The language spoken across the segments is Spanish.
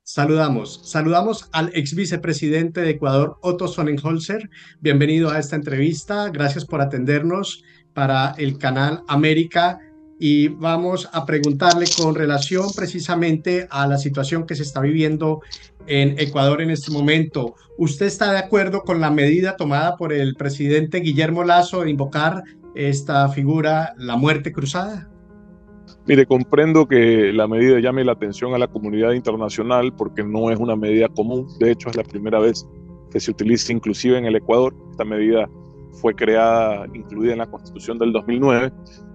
Saludamos al ex vicepresidente de Ecuador, Otto Sonnenholzer. Bienvenido a esta entrevista. Gracias por atendernos para el canal América. Y vamos a preguntarle con relación precisamente a la situación que se está viviendo en Ecuador en este momento. ¿Usted está de acuerdo con la medida tomada por el presidente Guillermo Lasso de invocar esta figura, la muerte cruzada? Mire, comprendo que la medida llame la atención a la comunidad internacional porque no es una medida común. De hecho, es la primera vez que se utiliza inclusive en el Ecuador. Esta medida fue creada, incluida en la Constitución del 2009,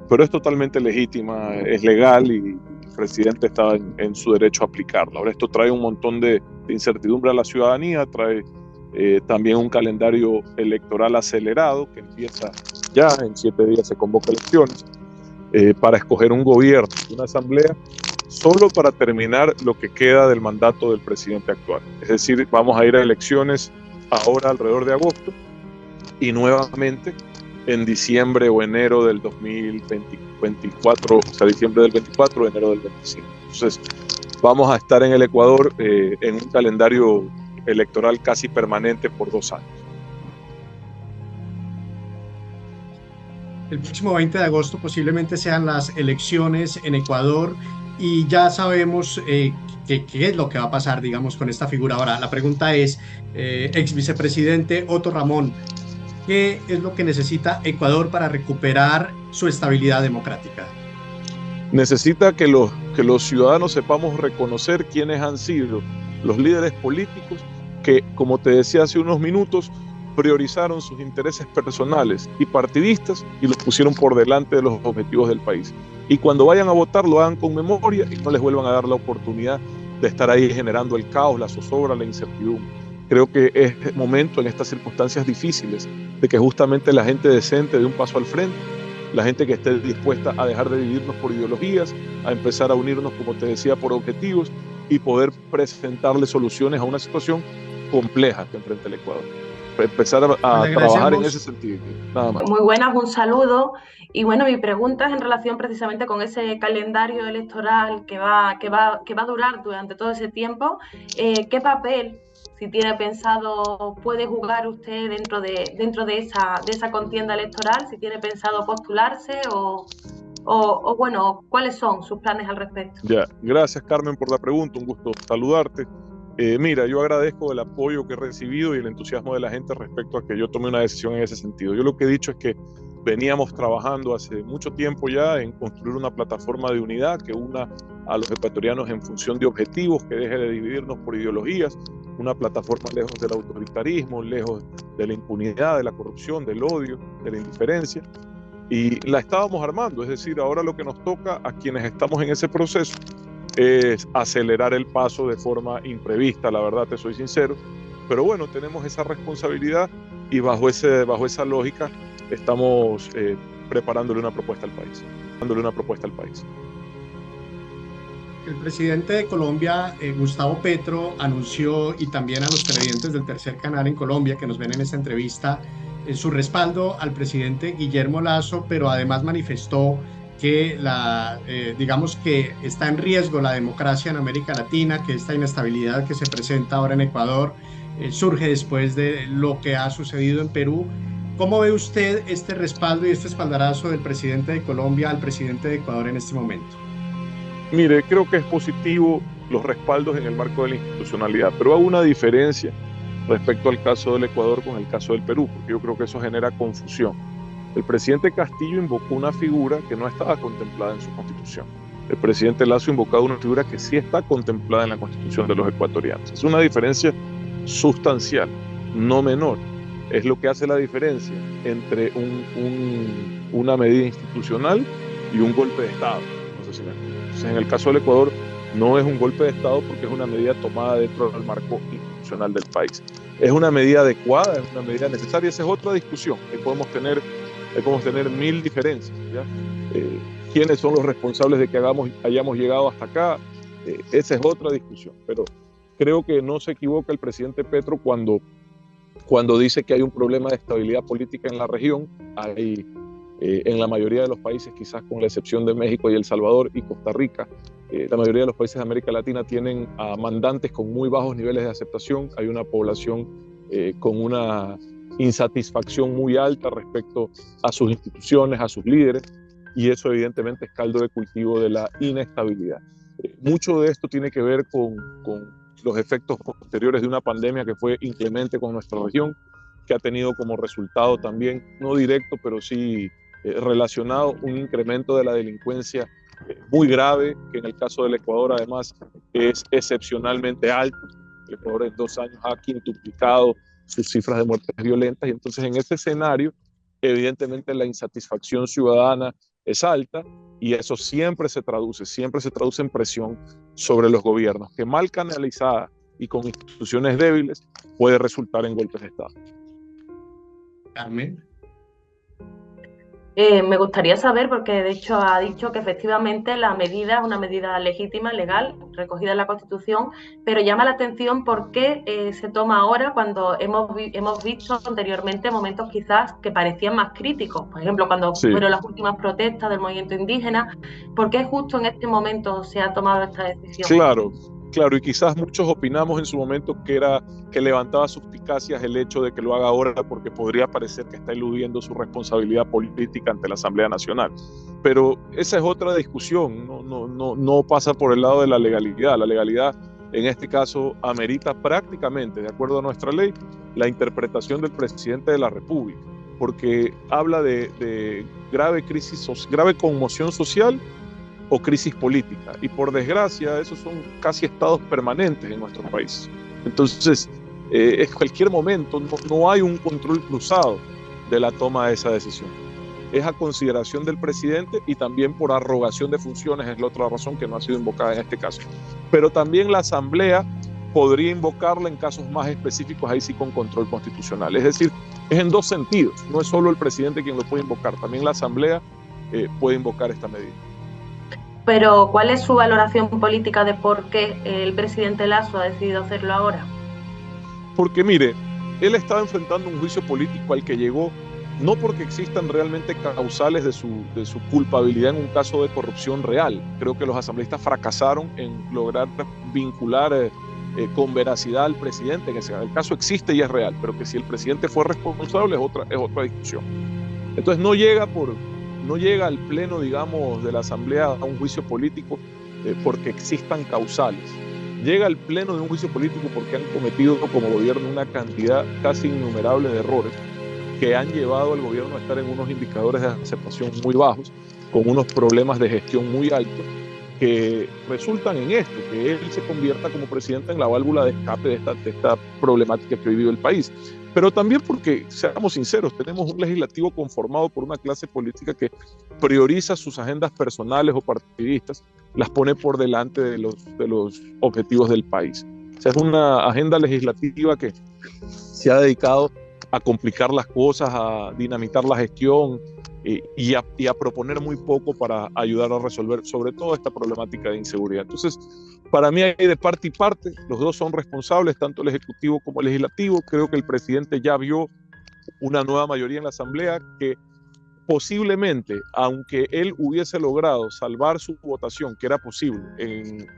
pero es totalmente legítima, es legal y el presidente está en su derecho a aplicarla. Ahora, esto trae un montón de incertidumbre a la ciudadanía, trae también un calendario electoral acelerado que empieza ya, en 7 días se convoca elecciones. Para escoger un gobierno, una asamblea, solo para terminar lo que queda del mandato del presidente actual. Es decir, vamos a ir a elecciones ahora alrededor de agosto y nuevamente en diciembre o enero del 2024, o sea, diciembre del 24 o enero del 25. Entonces, vamos a estar en el Ecuador en un calendario electoral casi permanente por 2 años. El próximo 20 de agosto posiblemente sean las elecciones en Ecuador y ya sabemos qué es lo que va a pasar, digamos, con esta figura. Ahora, la pregunta es, ex vicepresidente Otto Ramón, ¿qué es lo que necesita Ecuador para recuperar su estabilidad democrática? Necesita que los ciudadanos sepamos reconocer quiénes han sido los líderes políticos que, como te decía hace unos minutos, priorizaron sus intereses personales y partidistas y los pusieron por delante de los objetivos del país. Y cuando vayan a votar lo hagan con memoria y no les vuelvan a dar la oportunidad de estar ahí generando el caos, la zozobra, la incertidumbre. Creo que es momento en estas circunstancias difíciles de que justamente la gente decente dé un paso al frente, la gente que esté dispuesta a dejar de dividirnos por ideologías, a empezar a unirnos, como te decía, por objetivos y poder presentarle soluciones a una situación compleja que enfrenta el Ecuador. Empezar a trabajar en ese sentido, nada más. Muy buenas, un saludo. Y bueno, mi pregunta es en relación precisamente con ese calendario electoral que va a durar durante todo ese tiempo. ¿Qué papel, si tiene pensado, puede jugar usted dentro de esa contienda electoral? Si tiene pensado postularse o bueno, ¿cuáles son sus planes al respecto? Ya, gracias Carmen por la pregunta, un gusto saludarte. Mira, yo agradezco el apoyo que he recibido y el entusiasmo de la gente respecto a que yo tome una decisión en ese sentido. Yo lo que he dicho es que veníamos trabajando hace mucho tiempo ya en construir una plataforma de unidad que una a los ecuatorianos en función de objetivos, que deje de dividirnos por ideologías, una plataforma lejos del autoritarismo, lejos de la impunidad, de la corrupción, del odio, de la indiferencia. Y la estábamos armando, es decir, ahora lo que nos toca a quienes estamos en ese proceso es acelerar el paso de forma imprevista, la verdad, te soy sincero, pero bueno, tenemos esa responsabilidad y bajo esa lógica estamos preparándole una propuesta al país, El presidente de Colombia, Gustavo Petro, anunció, y también a los televidentes del tercer canal en Colombia que nos ven en esta entrevista, su respaldo al presidente Guillermo Lasso, pero además manifestó que digamos que está en riesgo la democracia en América Latina, que esta inestabilidad que se presenta ahora en Ecuador surge después de lo que ha sucedido en Perú. ¿Cómo ve usted este respaldo y este espaldarazo del presidente de Colombia al presidente de Ecuador en este momento? Mire, creo que es positivo los respaldos en el marco de la institucionalidad, pero hago una diferencia respecto al caso del Ecuador con el caso del Perú, porque yo creo que eso genera confusión. El presidente Castillo invocó una figura que no estaba contemplada en su constitución. El presidente Lasso ha invocado una figura que sí está contemplada en la constitución de los ecuatorianos. Es una diferencia sustancial, no menor. Es lo que hace la diferencia entre una medida institucional y un golpe de Estado. No sé si me entienden. Entonces, en el caso del Ecuador, no es un golpe de Estado porque es una medida tomada dentro del marco institucional del país. Es una medida adecuada, es una medida necesaria, esa es otra discusión. Ahí podemos tener 1000 diferencias, ¿ya? ¿Quiénes son los responsables de que hayamos llegado hasta acá? Esa es otra discusión, pero creo que no se equivoca el presidente Petro cuando dice que hay un problema de estabilidad política en la región. En la mayoría de los países, quizás con la excepción de México y El Salvador y Costa Rica, la mayoría de los países de América Latina tienen a mandantes con muy bajos niveles de aceptación. Hay una población con una insatisfacción muy alta respecto a sus instituciones, a sus líderes, y eso evidentemente es caldo de cultivo de la inestabilidad. Mucho de esto tiene que ver con los efectos posteriores de una pandemia que fue inclemente con nuestra región, que ha tenido como resultado también, no directo, pero sí relacionado, un incremento de la delincuencia muy grave, que en el caso del Ecuador además es excepcionalmente alto. El Ecuador en 2 años ha quintuplicado sus cifras de muertes violentas, y entonces en ese escenario evidentemente la insatisfacción ciudadana es alta, y eso siempre se traduce en presión sobre los gobiernos, que mal canalizada y con instituciones débiles puede resultar en golpes de Estado. Carmen. Me gustaría saber, porque de hecho ha dicho que efectivamente la medida es una medida legítima, legal, recogida en la Constitución, pero llama la atención por qué se toma ahora cuando hemos visto anteriormente momentos quizás que parecían más críticos. Por ejemplo, cuando fueron las últimas protestas del movimiento indígena, ¿por qué justo en este momento se ha tomado esta decisión? Claro, y quizás muchos opinamos en su momento que levantaba suspicacias el hecho de que lo haga ahora, porque podría parecer que está eludiendo su responsabilidad política ante la Asamblea Nacional. Pero esa es otra discusión, no pasa por el lado de la legalidad. La legalidad en este caso amerita prácticamente, de acuerdo a nuestra ley, la interpretación del presidente de la República, porque habla de grave conmoción social o crisis política, y por desgracia esos son casi estados permanentes en nuestro país. Entonces, en cualquier momento no hay un control cruzado de la toma de esa decisión. Es a consideración del presidente, y también por arrogación de funciones es la otra razón que no ha sido invocada en este caso. Pero también la Asamblea podría invocarla en casos más específicos, ahí sí con control constitucional. Es decir, es en 2 sentidos. No es solo el presidente quien lo puede invocar, también la Asamblea puede invocar esta medida. Pero, ¿cuál es su valoración política de por qué el presidente Lasso ha decidido hacerlo ahora? Porque, mire, él estaba enfrentando un juicio político al que llegó no porque existan realmente causales de su culpabilidad en un caso de corrupción real. Creo que los asambleístas fracasaron en lograr vincular con veracidad al presidente. El caso existe y es real, pero que si el presidente fue responsable es otra discusión. Entonces no llega al pleno, digamos, de la Asamblea a un juicio político porque existan causales. Llega al pleno de un juicio político porque han cometido como gobierno una cantidad casi innumerable de errores que han llevado al gobierno a estar en unos indicadores de aceptación muy bajos, con unos problemas de gestión muy altos, que resultan en esto, que él se convierta como presidente en la válvula de escape de esta problemática que hoy vive el país. Pero también porque, seamos sinceros, tenemos un legislativo conformado por una clase política que prioriza sus agendas personales o partidistas, las pone por delante de los objetivos del país. O sea, es una agenda legislativa que se ha dedicado a complicar las cosas, a dinamitar la gestión y a proponer muy poco para ayudar a resolver sobre todo esta problemática de inseguridad. Entonces, para mí hay de parte y parte, los dos son responsables, tanto el Ejecutivo como el Legislativo. Creo que el presidente ya vio una nueva mayoría en la Asamblea que posiblemente, aunque él hubiese logrado salvar su votación, que era posible,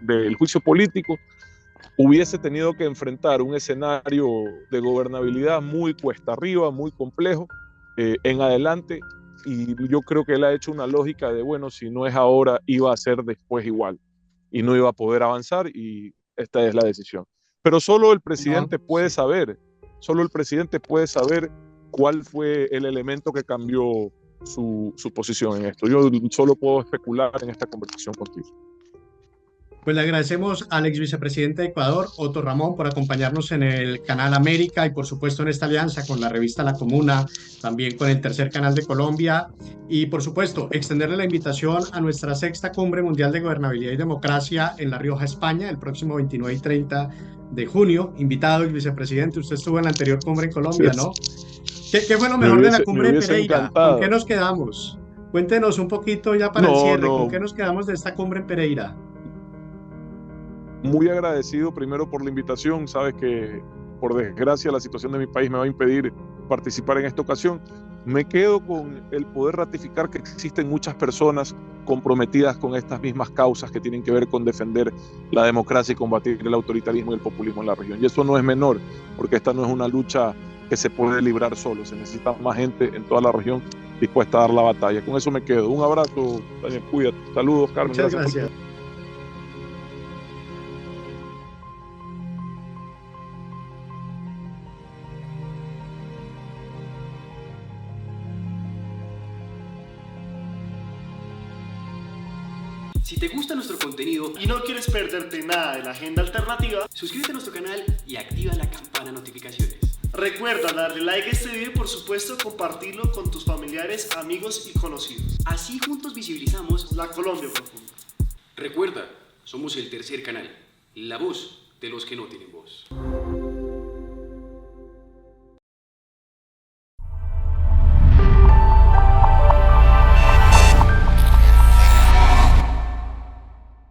del juicio político, hubiese tenido que enfrentar un escenario de gobernabilidad muy cuesta arriba, muy complejo, en adelante, y yo creo que él ha hecho una lógica de, bueno, si no es ahora, iba a ser después igual, y no iba a poder avanzar, y esta es la decisión. Pero solo el presidente puede saber cuál fue el elemento que cambió su posición en esto. Yo solo puedo especular en esta conversación contigo. Pues le agradecemos al ex vicepresidente de Ecuador, Otto Ramón, por acompañarnos en el Canal América y por supuesto en esta alianza con la revista La Comuna, también con el Tercer Canal de Colombia, y por supuesto extenderle la invitación a nuestra 6ª Cumbre Mundial de Gobernabilidad y Democracia en La Rioja, España, el próximo 29 y 30 de junio. Invitado el vicepresidente, usted estuvo en la anterior cumbre en Colombia, ¿no? ¿Qué fue lo mejor de la cumbre de Pereira? Encantado. ¿Con qué nos quedamos? Cuéntenos un poquito ya para el cierre, ¿con qué nos quedamos de esta cumbre en Pereira? Muy agradecido primero por la invitación. Sabes que por desgracia la situación de mi país me va a impedir participar en esta ocasión. Me quedo con el poder ratificar que existen muchas personas comprometidas con estas mismas causas que tienen que ver con defender la democracia y combatir el autoritarismo y el populismo en la región. Y eso no es menor, porque esta no es una lucha que se puede librar solo. Se necesita más gente en toda la región dispuesta a dar la batalla. Con eso me quedo. Un abrazo, Daniel, cuídate. Saludos, Carmen. Muchas gracias. Si te gusta nuestro contenido y no quieres perderte nada de la agenda alternativa, suscríbete a nuestro canal y activa la campana de notificaciones. Recuerda darle like a este video y por supuesto compartirlo con tus familiares, amigos y conocidos. Así juntos visibilizamos la Colombia profunda. Recuerda, somos el tercer canal, la voz de los que no tienen voz.